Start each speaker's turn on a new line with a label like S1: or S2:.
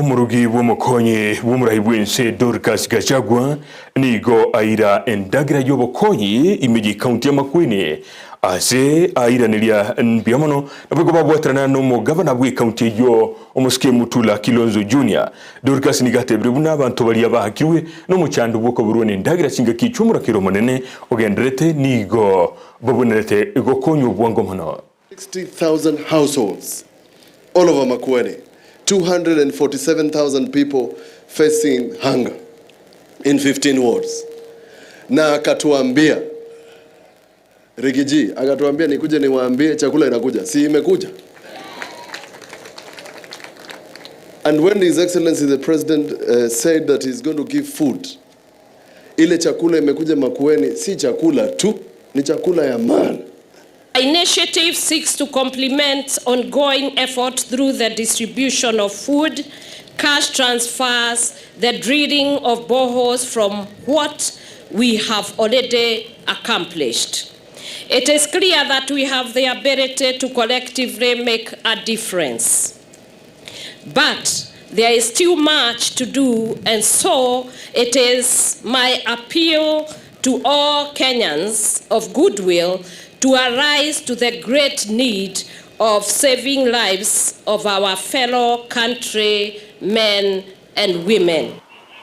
S1: Umurugi w'umukonyi w'umurahibu ense Dorcas Gachagua nigo aira Endagera y'obukonyi imiji county ya Makueni ase aira nilia mbiamono nabwo babwatrana no governor bwe county yo omusike Mutula Kilonzo Junior. Dorcas nigatebre buna abantu bali abahakiwe no mucyandu bwoko burone Endagera singa kicumura kiro monene ogendrete nigo babonete gokonyo bwango mono
S2: 60,000 households all over Makueni. 247,000 people facing hunger in 15 wards. Na akatuambia Rigiji, akatuambia nikuje niwaambie chakula inakuja. Si imekuja? And when His Excellency the President said that he's going to give food, ile chakula imekuja Makueni, si chakula tu, ni chakula ya maana.
S3: Initiative seeks to complement ongoing efforts through the distribution of food, cash transfers, the drilling of boreholes from what we have already accomplished. It is clear that we have the ability to collectively make a difference. But there is still much to do, and so it is my appeal to all Kenyans of goodwill to arise to the great need of saving lives of our fellow countrymen and women.